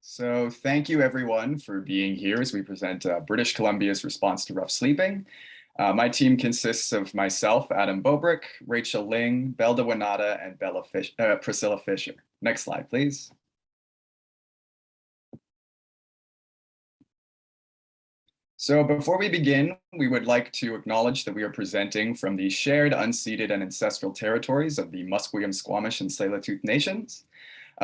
So thank you everyone for being here as we present British Columbia's response to rough sleeping. My team consists of myself, Adam Bobrick, Rachel Ling, Belda Wanata, and Priscilla Fisher. Next slide, please. So before we begin, we would like to acknowledge that we are presenting from the shared, unceded, and ancestral territories of the Musqueam, Squamish, and Tsleil-Waututh nations.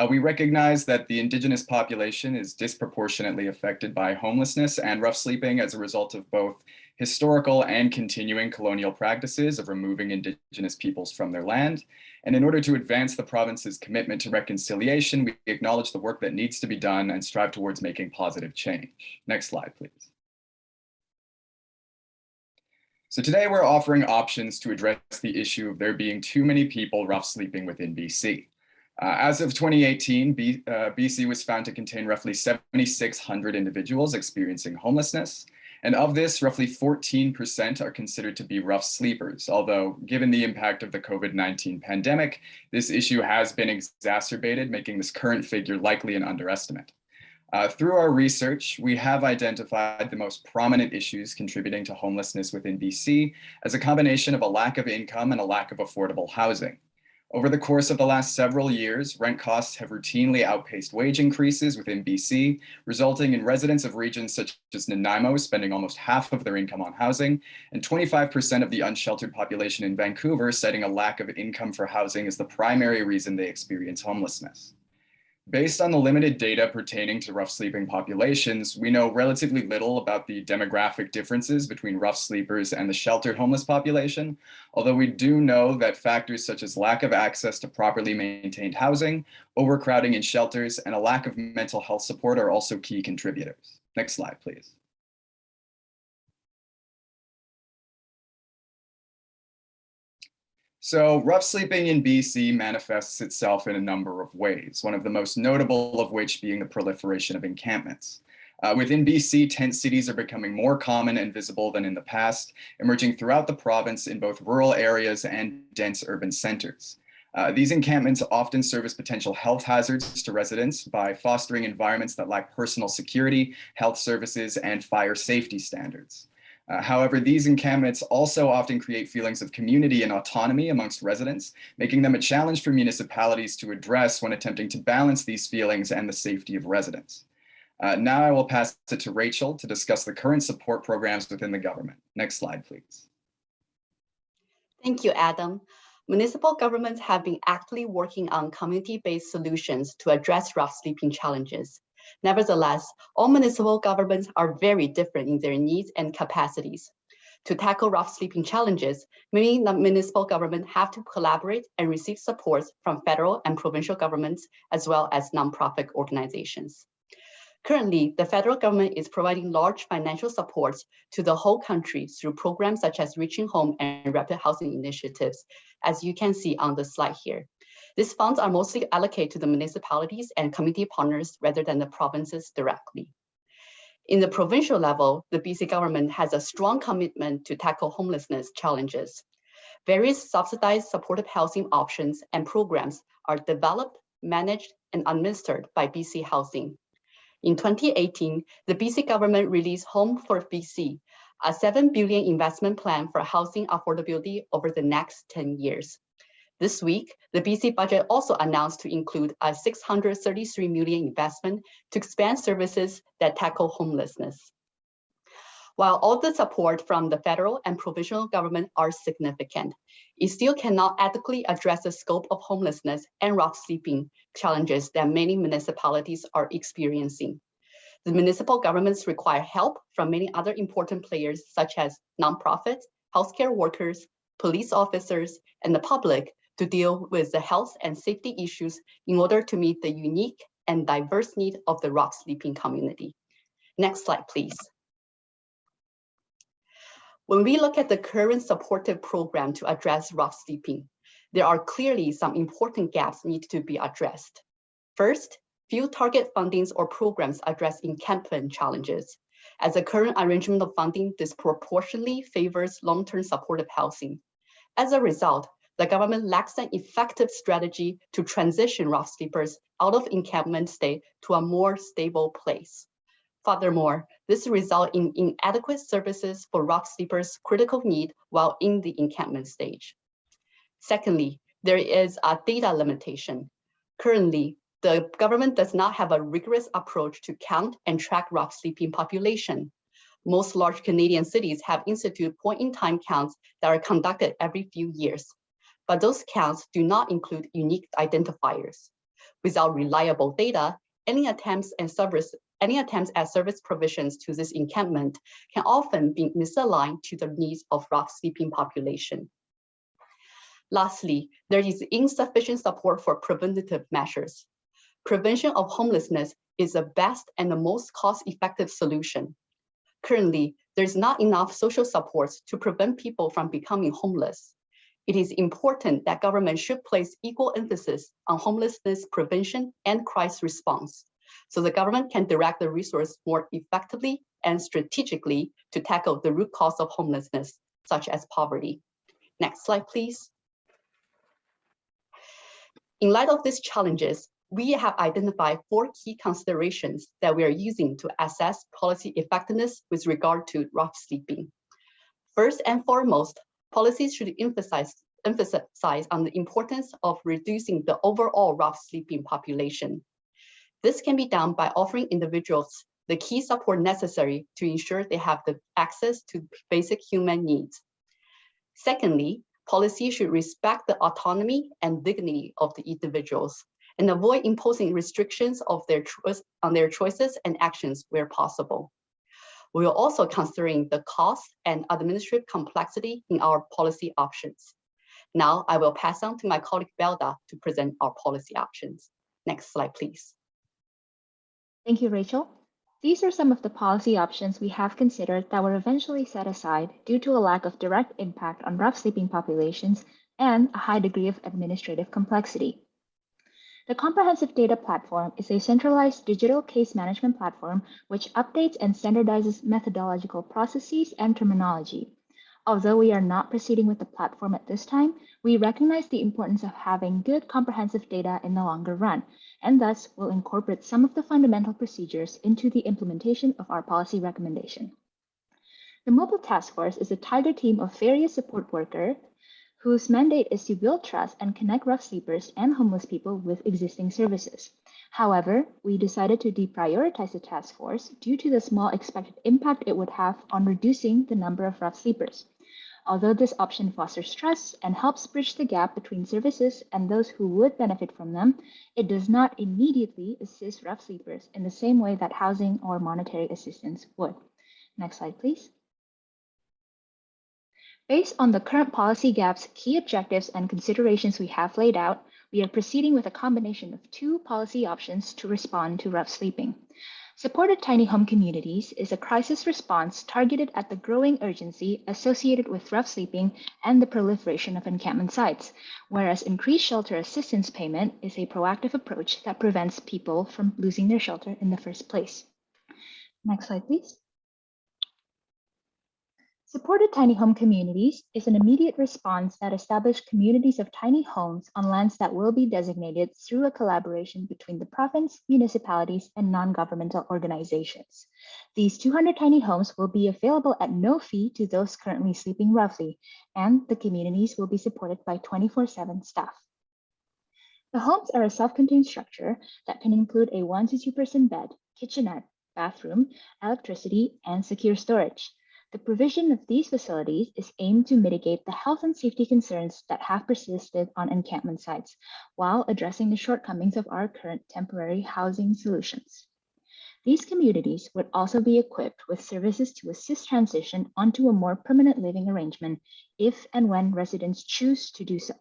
We recognize that the Indigenous population is disproportionately affected by homelessness and rough sleeping as a result of both historical and continuing colonial practices of removing Indigenous peoples from their land. And in order to advance the province's commitment to reconciliation, we acknowledge the work that needs to be done and strive towards making positive change. Next slide, please. So today we're offering options to address the issue of there being too many people rough sleeping within BC. As of 2018, BC was found to contain roughly 7,600 individuals experiencing homelessness. And of this, roughly 14% are considered to be rough sleepers, although given the impact of the COVID-19 pandemic, this issue has been exacerbated, making this current figure likely an underestimate. Through our research, we have identified the most prominent issues contributing to homelessness within BC as a combination of a lack of income and a lack of affordable housing. Over the course of the last several years, rent costs have routinely outpaced wage increases within BC, resulting in residents of regions such as Nanaimo spending almost half of their income on housing, and 25% of the unsheltered population in Vancouver citing a lack of income for housing as the primary reason they experience homelessness. Based on the limited data pertaining to rough sleeping populations, we know relatively little about the demographic differences between rough sleepers and the sheltered homeless population, although we do know that factors such as lack of access to properly maintained housing, overcrowding in shelters, and a lack of mental health support are also key contributors. Next slide, please. So rough sleeping in BC manifests itself in a number of ways, one of the most notable of which being the proliferation of encampments. Within BC, tent cities are becoming more common and visible than in the past, emerging throughout the province in both rural areas and dense urban centers. These encampments often serve as potential health hazards to residents by fostering environments that lack personal security, health services, and fire safety standards. However, these encampments also often create feelings of community and autonomy amongst residents, making them a challenge for municipalities to address when attempting to balance these feelings and the safety of residents. Now I will pass it to Rachel to discuss the current support programs within the government. Next slide, please. Thank you, Adam. Municipal governments have been actively working on community-based solutions to address rough sleeping challenges. Nevertheless, all municipal governments are very different in their needs and capacities. To tackle rough sleeping challenges, many municipal governments have to collaborate and receive support from federal and provincial governments, as well as nonprofit organizations. Currently, the federal government is providing large financial support to the whole country through programs such as Reaching Home and Rapid Housing Initiatives, as you can see on the slide here. These funds are mostly allocated to the municipalities and community partners rather than the provinces directly. In the provincial level, the BC government has a strong commitment to tackle homelessness challenges. Various subsidized supportive housing options and programs are developed, managed, and administered by BC Housing. In 2018, the BC government released Home for BC, a $7 billion investment plan for housing affordability over the next 10 years. This week, the BC budget also announced to include a $633 million investment to expand services that tackle homelessness. While all the support from the federal and provincial government are significant, it still cannot adequately address the scope of homelessness and rough sleeping challenges that many municipalities are experiencing. The municipal governments require help from many other important players such as nonprofits, healthcare workers, police officers, and the public to deal with the health and safety issues in order to meet the unique and diverse needs of the rough sleeping community. Next slide, please. When we look at the current supportive program to address rough sleeping, there are clearly some important gaps need to be addressed. First, few target fundings or programs address encampment challenges, as the current arrangement of funding disproportionately favors long-term supportive housing. As a result, the government lacks an effective strategy to transition rough sleepers out of encampment state to a more stable place. Furthermore, this results in inadequate services for rough sleepers' critical need while in the encampment stage. Secondly, there is a data limitation. Currently, the government does not have a rigorous approach to count and track rough sleeping population. Most large Canadian cities have instituted point-in-time counts that are conducted every few years, but those counts do not include unique identifiers. Without reliable data, any attempts at service provisions to this encampment can often be misaligned to the needs of rough sleeping population. Lastly, there is insufficient support for preventative measures. Prevention of homelessness is the best and the most cost-effective solution. Currently, there's not enough social supports to prevent people from becoming homeless. It is important that government should place equal emphasis on homelessness prevention and crisis response, so the government can direct the resource more effectively and strategically to tackle the root cause of homelessness, such as poverty. Next slide, please. In light of these challenges, we have identified 4 key considerations that we are using to assess policy effectiveness with regard to rough sleeping. First and foremost, policies should emphasize on the importance of reducing the overall rough sleeping population. This can be done by offering individuals the key support necessary to ensure they have the access to basic human needs. Secondly, policy should respect the autonomy and dignity of the individuals and avoid imposing restrictions on their choices and actions where possible. We are also considering the cost and administrative complexity in our policy options. Now I will pass on to my colleague Belda to present our policy options. Next slide, please. Thank you, Rachel. These are some of the policy options we have considered that were eventually set aside due to a lack of direct impact on rough sleeping populations and a high degree of administrative complexity. The Comprehensive Data Platform is a centralized digital case management platform which updates and standardizes methodological processes and terminology. Although we are not proceeding with the platform at this time, we recognize the importance of having good comprehensive data in the longer run, and thus will incorporate some of the fundamental procedures into the implementation of our policy recommendation. The Mobile Task Force is a tiger team of various support workers whose mandate is to build trust and connect rough sleepers and homeless people with existing services. However, we decided to deprioritize the task force due to the small expected impact it would have on reducing the number of rough sleepers. Although this option fosters trust and helps bridge the gap between services and those who would benefit from them, it does not immediately assist rough sleepers in the same way that housing or monetary assistance would. Next slide, please. Based on the current policy gaps, key objectives, and considerations we have laid out, we are proceeding with a combination of 2 policy options to respond to rough sleeping. Supported tiny home communities is a crisis response targeted at the growing urgency associated with rough sleeping and the proliferation of encampment sites, whereas increased shelter assistance payment is a proactive approach that prevents people from losing their shelter in the first place. Next slide, please. Supported tiny home communities is an immediate response that establishes communities of tiny homes on lands that will be designated through a collaboration between the province, municipalities, and non-governmental organizations. These 200 tiny homes will be available at no fee to those currently sleeping roughly, and the communities will be supported by 24/7 staff. The homes are a self-contained structure that can include a 1 to 2 person bed, kitchenette, bathroom, electricity, and secure storage. The provision of these facilities is aimed to mitigate the health and safety concerns that have persisted on encampment sites, while addressing the shortcomings of our current temporary housing solutions. These communities would also be equipped with services to assist transition onto a more permanent living arrangement if and when residents choose to do so.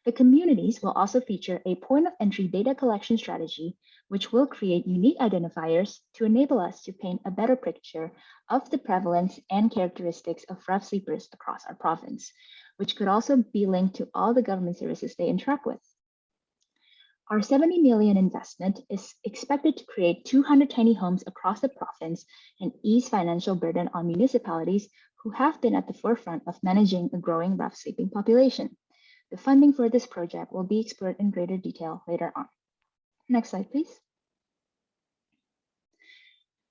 The communities will also feature a point of entry data collection strategy, which will create unique identifiers to enable us to paint a better picture of the prevalence and characteristics of rough sleepers across our province, which could also be linked to all the government services they interact with. Our $70 million investment is expected to create 200 tiny homes across the province and ease financial burden on municipalities who have been at the forefront of managing a growing rough sleeping population. The funding for this project will be explored in greater detail later on. Next slide, please.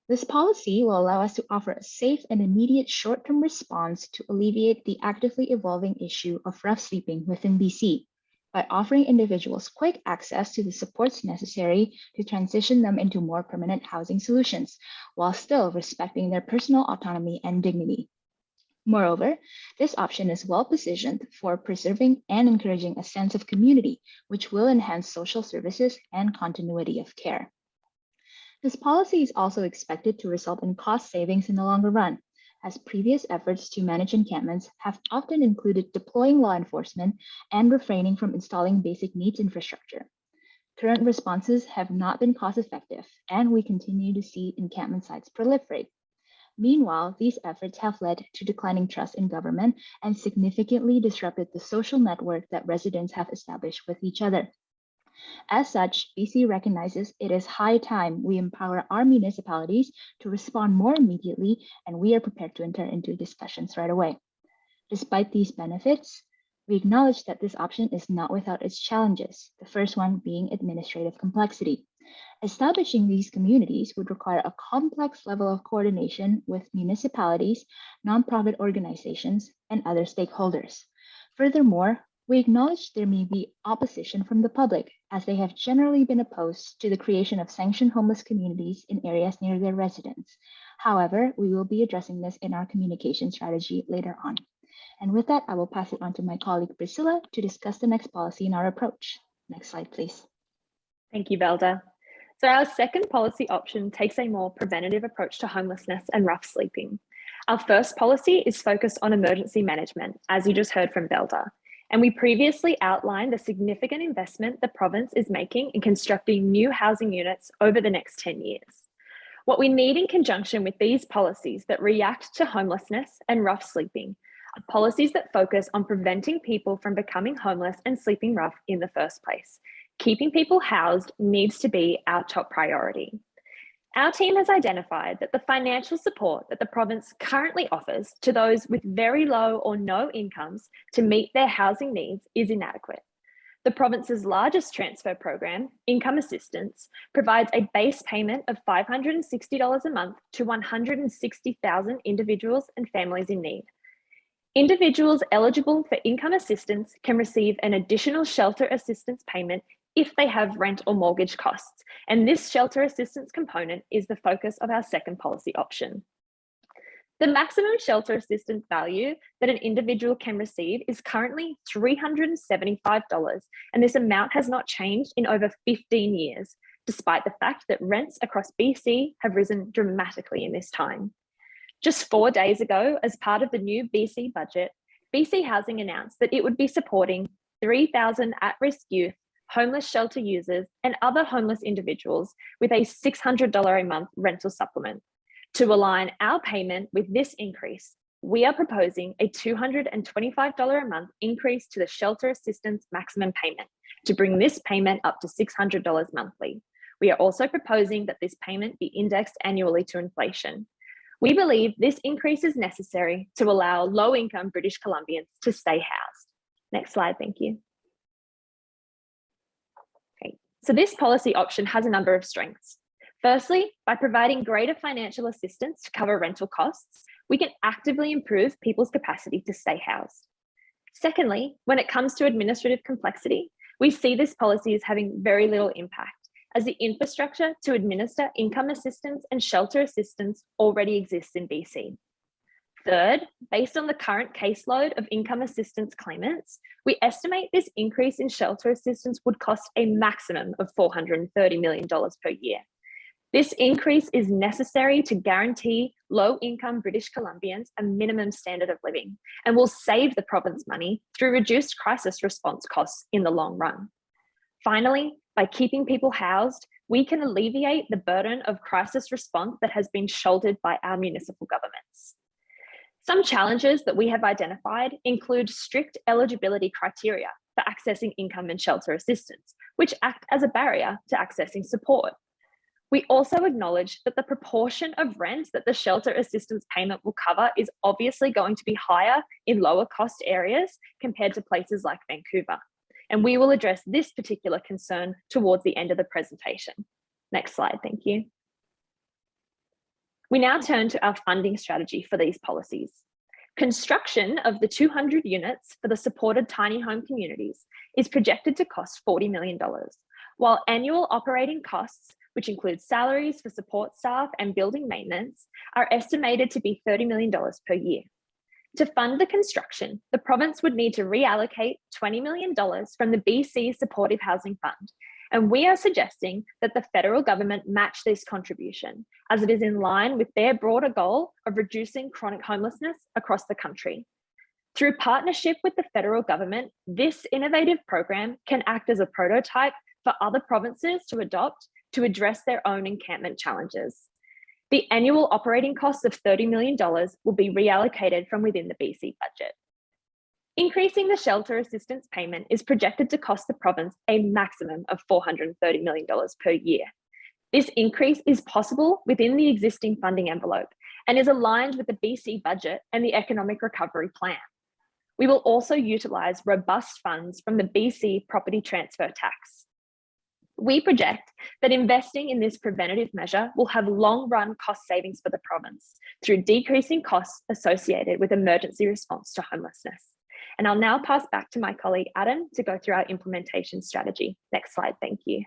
This policy will allow us to offer a safe and immediate short-term response to alleviate the actively evolving issue of rough sleeping within BC by offering individuals quick access to the supports necessary to transition them into more permanent housing solutions, while still respecting their personal autonomy and dignity. Moreover, this option is well positioned for preserving and encouraging a sense of community, which will enhance social services and continuity of care. This policy is also expected to result in cost savings in the longer run, as previous efforts to manage encampments have often included deploying law enforcement and refraining from installing basic needs infrastructure. Current responses have not been cost effective, and we continue to see encampment sites proliferate. Meanwhile, these efforts have led to declining trust in government and significantly disrupted the social network that residents have established with each other. As such, BC recognizes it is high time we empower our municipalities to respond more immediately, and we are prepared to enter into discussions right away. Despite these benefits, we acknowledge that this option is not without its challenges, the first one being administrative complexity. Establishing these communities would require a complex level of coordination with municipalities, nonprofit organizations, and other stakeholders. Furthermore, we acknowledge there may be opposition from the public, as they have generally been opposed to the creation of sanctioned homeless communities in areas near their residence. However, we will be addressing this in our communication strategy later on. And with that, I will pass it on to my colleague Priscilla to discuss the next policy in our approach. Next slide, please. Thank you, Belda. So our second policy option takes a more preventative approach to homelessness and rough sleeping. Our first policy is focused on emergency management, as you just heard from Belda. And we previously outlined the significant investment the province is making in constructing new housing units over the next 10 years. What we need in conjunction with these policies that react to homelessness and rough sleeping are policies that focus on preventing people from becoming homeless and sleeping rough in the first place. Keeping people housed needs to be our top priority. Our team has identified that the financial support that the province currently offers to those with very low or no incomes to meet their housing needs is inadequate. The province's largest transfer program, Income Assistance, provides a base payment of $560 a month to 160,000 individuals and families in need. Individuals eligible for income assistance can receive an additional shelter assistance payment if they have rent or mortgage costs, and this shelter assistance component is the focus of our second policy option. The maximum shelter assistance value that an individual can receive is currently $375, and this amount has not changed in over 15 years, despite the fact that rents across BC have risen dramatically in this time. Just 4 days ago, as part of the new BC budget, BC Housing announced that it would be supporting 3,000 at-risk youth, homeless shelter users, and other homeless individuals with a $600 a month rental supplement. To align our payment with this increase, we are proposing a $225 a month increase to the shelter assistance maximum payment to bring this payment up to $600 monthly. We are also proposing that this payment be indexed annually to inflation. We believe this increase is necessary to allow low-income British Columbians to stay housed. Next slide, thank you. Okay, so this policy option has a number of strengths. Firstly, by providing greater financial assistance to cover rental costs, we can actively improve people's capacity to stay housed. Secondly, when it comes to administrative complexity, we see this policy as having very little impact, as the infrastructure to administer income assistance and shelter assistance already exists in BC. Third, based on the current caseload of income assistance claimants, we estimate this increase in shelter assistance would cost a maximum of $430 million per year. This increase is necessary to guarantee low-income British Columbians a minimum standard of living and will save the province money through reduced crisis response costs in the long run. Finally, by keeping people housed, we can alleviate the burden of crisis response that has been shouldered by our municipal governments. Some challenges that we have identified include strict eligibility criteria for accessing income and shelter assistance, which act as a barrier to accessing support. We also acknowledge that the proportion of rent that the shelter assistance payment will cover is obviously going to be higher in lower cost areas compared to places like Vancouver. And we will address this particular concern towards the end of the presentation. Next slide, thank you. We now turn to our funding strategy for these policies. Construction of the 200 units for the supported tiny home communities is projected to cost $40 million, while annual operating costs, which include salaries for support staff and building maintenance, are estimated to be $30 million per year. To fund the construction, the province would need to reallocate $20 million from the BC Supportive Housing Fund, and we are suggesting that the federal government match this contribution, as it is in line with their broader goal of reducing chronic homelessness across the country. Through partnership with the federal government, this innovative program can act as a prototype for other provinces to adopt to address their own encampment challenges. The annual operating costs of $30 million will be reallocated from within the BC budget. Increasing the shelter assistance payment is projected to cost the province a maximum of $430 million per year. This increase is possible within the existing funding envelope and is aligned with the BC budget and the Economic Recovery Plan. We will also utilise robust funds from the BC Property Transfer Tax. We project that investing in this preventative measure will have long-run cost savings for the province through decreasing costs associated with emergency response to homelessness. And I'll now pass back to my colleague Adam to go through our implementation strategy. Next slide, thank you.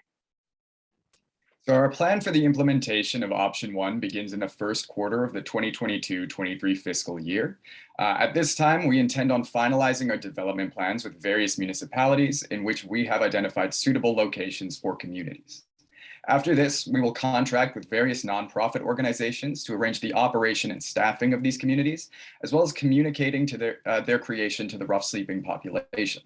So our plan for the implementation of option 1 begins in the first quarter of the 2022-23 fiscal year. At this time, we intend on finalizing our development plans with various municipalities in which we have identified suitable locations for communities. After this, we will contract with various nonprofit organizations to arrange the operation and staffing of these communities, as well as communicating to their creation to the rough sleeping population.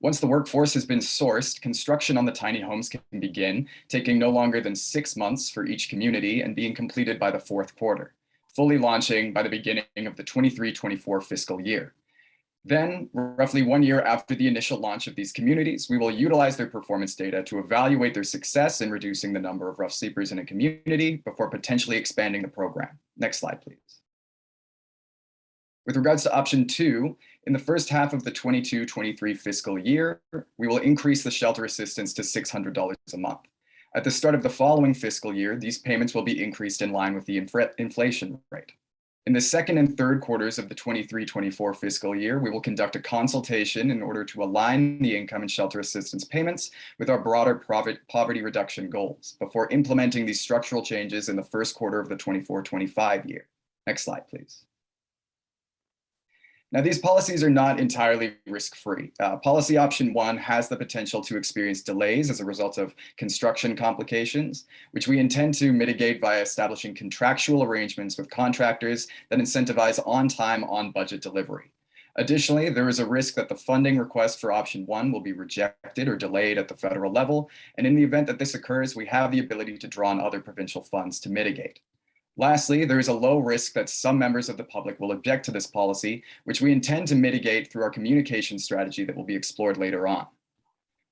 Once the workforce has been sourced, construction on the tiny homes can begin, taking no longer than 6 months for each community and being completed by the fourth quarter, fully launching by the beginning of the 23-24 fiscal year. Then, roughly 1 year after the initial launch of these communities, we will utilize their performance data to evaluate their success in reducing the number of rough sleepers in a community before potentially expanding the program. Next slide, please. With regards to option 2, in the first half of the 22-23 fiscal year, we will increase the shelter assistance to $600 a month. At the start of the following fiscal year, these payments will be increased in line with the inflation rate. In the second and third quarters of the 23-24 fiscal year, we will conduct a consultation in order to align the income and shelter assistance payments with our broader poverty reduction goals before implementing these structural changes in the first quarter of the 24-25 year. Next slide, please. Now, these policies are not entirely risk-free. Policy option 1 has the potential to experience delays as a result of construction complications, which we intend to mitigate via establishing contractual arrangements with contractors that incentivize on-time, on-budget delivery. Additionally, there is a risk that the funding request for option 1 will be rejected or delayed at the federal level, and in the event that this occurs, we have the ability to draw on other provincial funds to mitigate. Lastly, there is a low risk that some members of the public will object to this policy, which we intend to mitigate through our communication strategy that will be explored later on.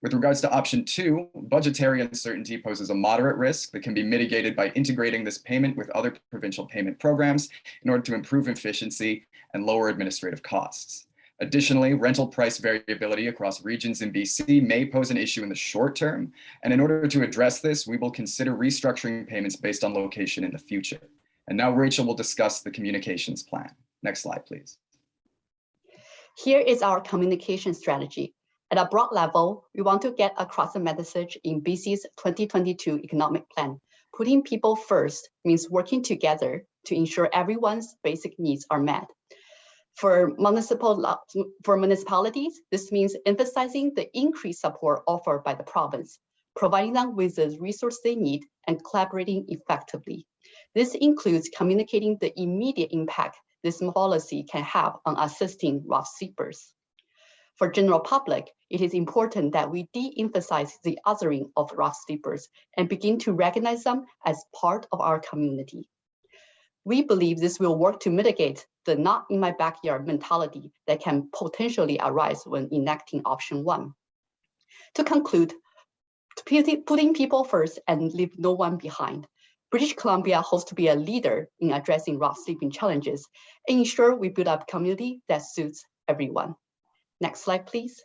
With regards to option 2, budgetary uncertainty poses a moderate risk that can be mitigated by integrating this payment with other provincial payment programs in order to improve efficiency and lower administrative costs. Additionally, rental price variability across regions in BC may pose an issue in the short term, and in order to address this, we will consider restructuring payments based on location in the future. And now Rachel will discuss the communications plan. Next slide, please. Here is our communication strategy. At a broad level, we want to get across the message in BC's 2022 economic plan. Putting people first means working together to ensure everyone's basic needs are met. For municipalities, this means emphasizing the increased support offered by the province, providing them with the resources they need and collaborating effectively. This includes communicating the immediate impact this policy can have on assisting rough sleepers. For general public, it is important that we de-emphasize the othering of rough sleepers and begin to recognize them as part of our community. We believe this will work to mitigate the not in my backyard mentality that can potentially arise when enacting option 1. To conclude, putting people first and leave no one behind. British Columbia hopes to be a leader in addressing rough sleeping challenges and ensure we build up a community that suits everyone. Next slide, please.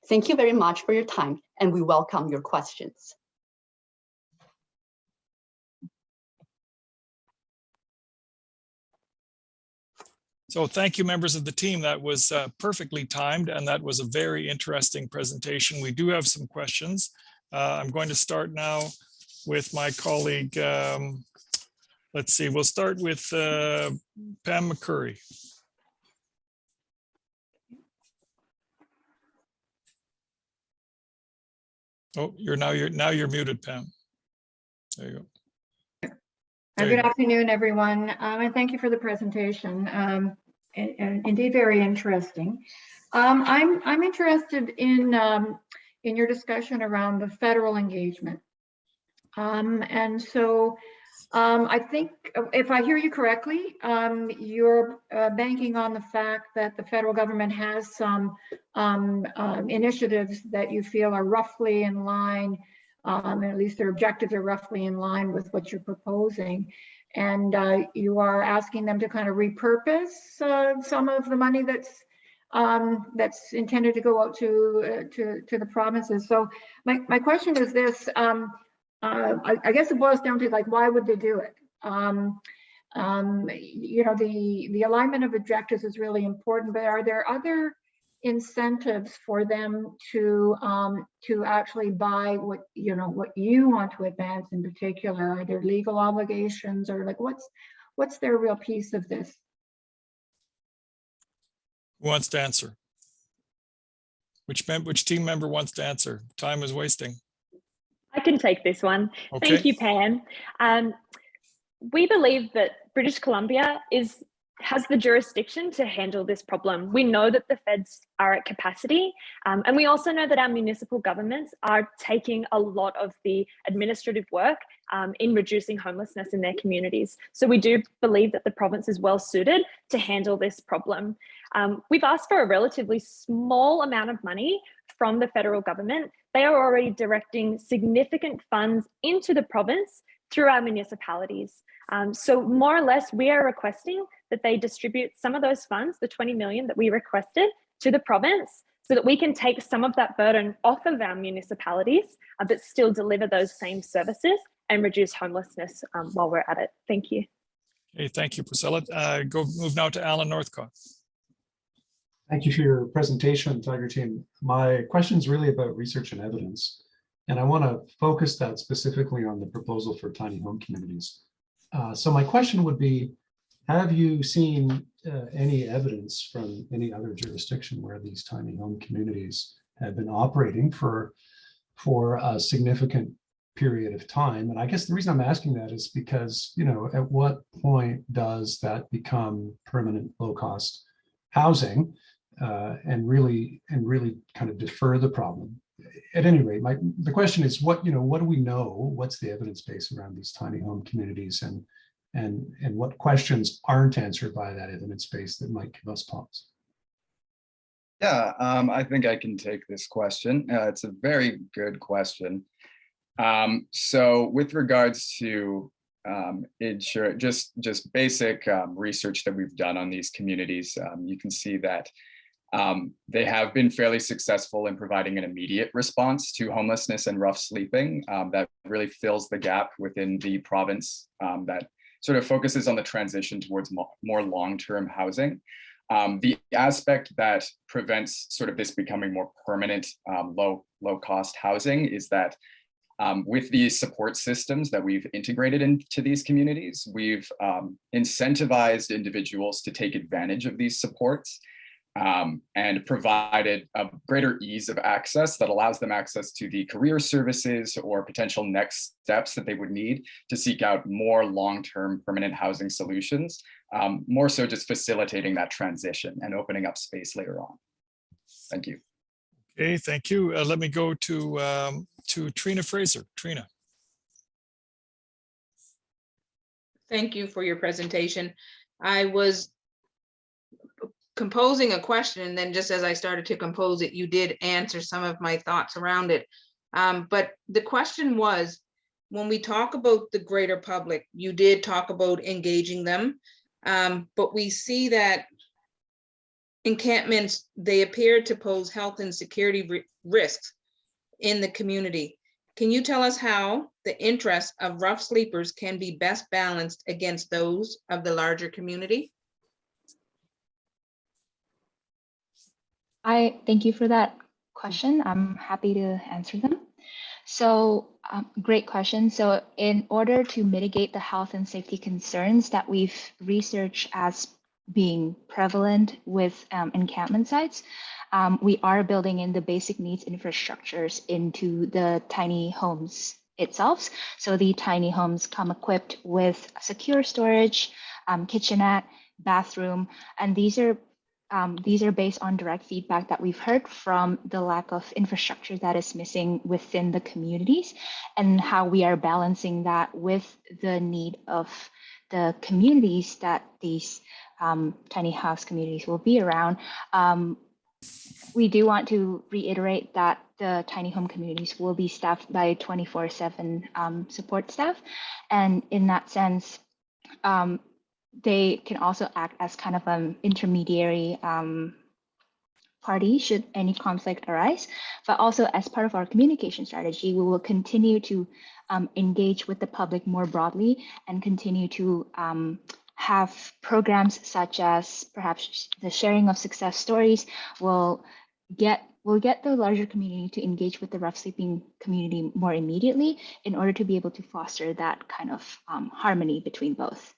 Thank you very much for your time, and we welcome your questions. So thank you, members of the team. That was perfectly timed, and that was a very interesting presentation. We do have some questions. I'm going to start now with my colleague. Let's see, we'll start with Pam McCurry. Oh, now you're muted, Pam. There you go. Good afternoon, everyone, and thank you for the presentation. And indeed, very interesting. I'm interested in your discussion around the federal engagement, and so I think, if I hear you correctly, you're banking on the fact that the federal government has some initiatives that you feel are roughly in line. At least their objectives are roughly in line with what you're proposing. And you are asking them to kind of repurpose some of the money that's intended to go out to the provinces. So my question is this, I guess it boils down to, like, why would they do it? You know, the alignment of objectives is really important, but are there other incentives for them to actually buy what you want to advance in particular? Are there legal obligations, or like what's their real piece of this? Who wants to answer? Which team member wants to answer? Time is wasting. I can take this one. Okay. Thank you, Pam. We believe that British Columbia has the jurisdiction to handle this problem. We know that the feds are at capacity, and we also know that our municipal governments are taking a lot of the administrative work in reducing homelessness in their communities. So we do believe that the province is well suited to handle this problem. We've asked for a relatively small amount of money from the federal government. They are already directing significant funds into the province through our municipalities. So more or less, we are requesting that they distribute some of those funds, the 20 million that we requested, to the province, so that we can take some of that burden off of our municipalities, but still deliver those same services and reduce homelessness while we're at it. Thank you. Okay, thank you, Priscilla. Move now to Alan Northcott. Thank you for your presentation, Tiger Team. My question is really about research and evidence, and I want to focus that specifically on the proposal for tiny home communities. So my question would be, have you seen any evidence from any other jurisdiction where these tiny home communities have been operating for a significant period of time? And I guess the reason I'm asking that is because, you know, at what point does that become permanent low-cost housing and really kind of defer the problem? At any rate, the question is, what do we know? What's the evidence base around these tiny home communities, and what questions aren't answered by that evidence base that might give us pause? Yeah, I think I can take this question. It's a very good question. So with regards to just basic research that we've done on these communities, you can see that they have been fairly successful in providing an immediate response to homelessness and rough sleeping that really fills the gap within the province that sort of focuses on the transition towards more long-term housing. The aspect that prevents sort of this becoming more permanent, low-cost housing is that with these support systems that we've integrated into these communities, we've incentivized individuals to take advantage of these supports and provided a greater ease of access that allows them access to the career services or potential next steps that they would need to seek out more long-term permanent housing solutions, more so just facilitating that transition and opening up space later on. Thank you. Okay, thank you. Let me go to Trina Fraser. Trina. Thank you for your presentation. I was composing a question, and then just as I started to compose it, you did answer some of my thoughts around it. But the question was, when we talk about the greater public, you did talk about engaging them, but we see that encampments, they appear to pose health and security risks in the community. Can you tell us how the interests of rough sleepers can be best balanced against those of the larger community? I thank you for that question. I'm happy to answer them. So great question. So in order to mitigate the health and safety concerns that we've researched as being prevalent with encampment sites, we are building in the basic needs infrastructures into the tiny homes itself. So the tiny homes come equipped with secure storage, kitchenette, bathroom, and these are based on direct feedback that we've heard from the lack of infrastructure that is missing within the communities, and how we are balancing that with the need of the communities that these tiny house communities will be around. We do want to reiterate that the tiny home communities will be staffed by 24/7 support staff. And in that sense, they can also act as kind of an intermediary party should any conflict arise. But also as part of our communication strategy, we will continue to engage with the public more broadly and continue to have programs such as perhaps the sharing of success stories will get the larger community to engage with the rough sleeping community more immediately in order to be able to foster that kind of harmony between both.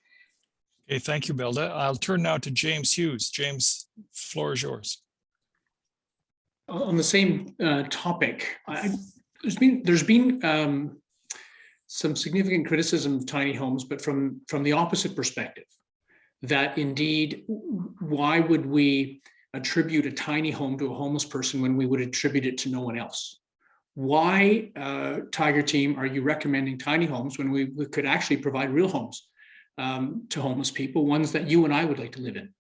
Okay, thank you, Belda. I'll turn now to James Hughes. James, floor is yours. On the same topic, there's been some significant criticism of tiny homes, but from the opposite perspective, that indeed, why would we attribute a tiny home to a homeless person when we would attribute it to no one else? Why, Tiger Team, are you recommending tiny homes when we could actually provide real homes to homeless people, ones that you and I would like to live in?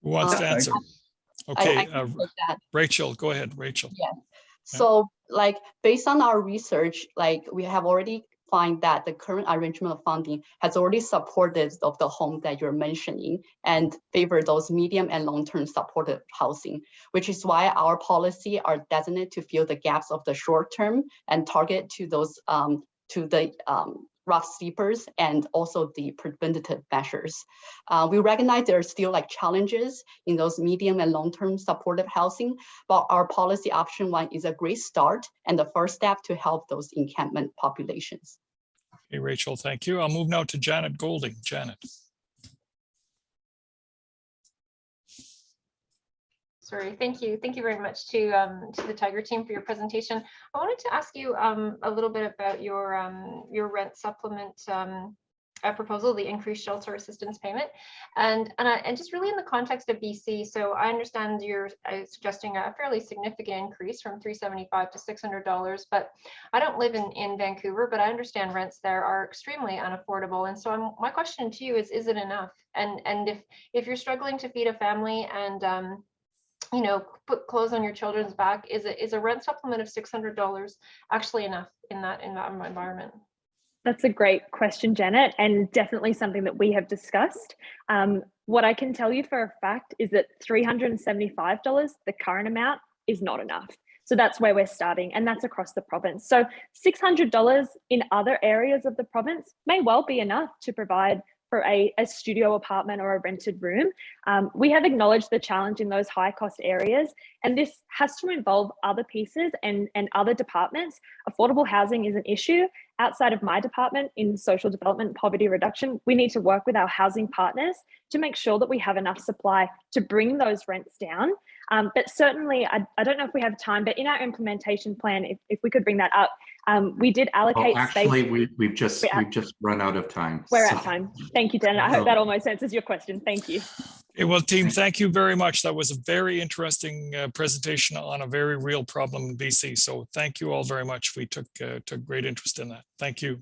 Who wants to answer? Okay, I can take that. Rachel, go ahead, Rachel. Yeah. So like based on our research, like we have already find that the current arrangement of funding has already supported of the home that you're mentioning and favor those medium and long-term supported housing, which is why our policy are designated to fill the gaps of the short term and target to those rough sleepers and also the preventative measures. We recognize there are still like challenges in those medium and long-term supportive housing, but our policy option 1 is a great start and the first step to help those encampment populations. Okay, Rachel, thank you. I'll move now to Janet Golding. Janet. Sorry, thank you. Thank you very much to the Tiger Team for your presentation. I wanted to ask you a little bit about your rent supplement proposal, the increased shelter assistance payment, and just really in the context of BC. So I understand you're suggesting a fairly significant increase from $375 to $600, but I don't live in Vancouver, but I understand rents there are extremely unaffordable. And so my question to you is it enough? And if you're struggling to feed a family and you know, put clothes on your children's back, is a rent supplement of $600 actually enough in that environment? That's a great question, Janet, and definitely something that we have discussed. What I can tell you for a fact is that $375, the current amount, is not enough. So that's where we're starting, and that's across the province. So $600 in other areas of the province may well be enough to provide for a studio apartment or a rented room. We have acknowledged the challenge in those high cost areas, and this has to involve other pieces and other departments. Affordable housing is an issue. Outside of my department in social development and poverty reduction, we need to work with our housing partners to make sure that we have enough supply to bring those rents down. But certainly, I don't know if we have time, but in our implementation plan, if we could bring that up, we did allocate actually, space. we've just run out of time. We're out of time. Thank you, Janet. I hope that almost answers your question. Thank you. Okay, well, team, thank you very much. That was a very interesting presentation on a very real problem in BC. So thank you all very much. We took great interest in that. Thank you.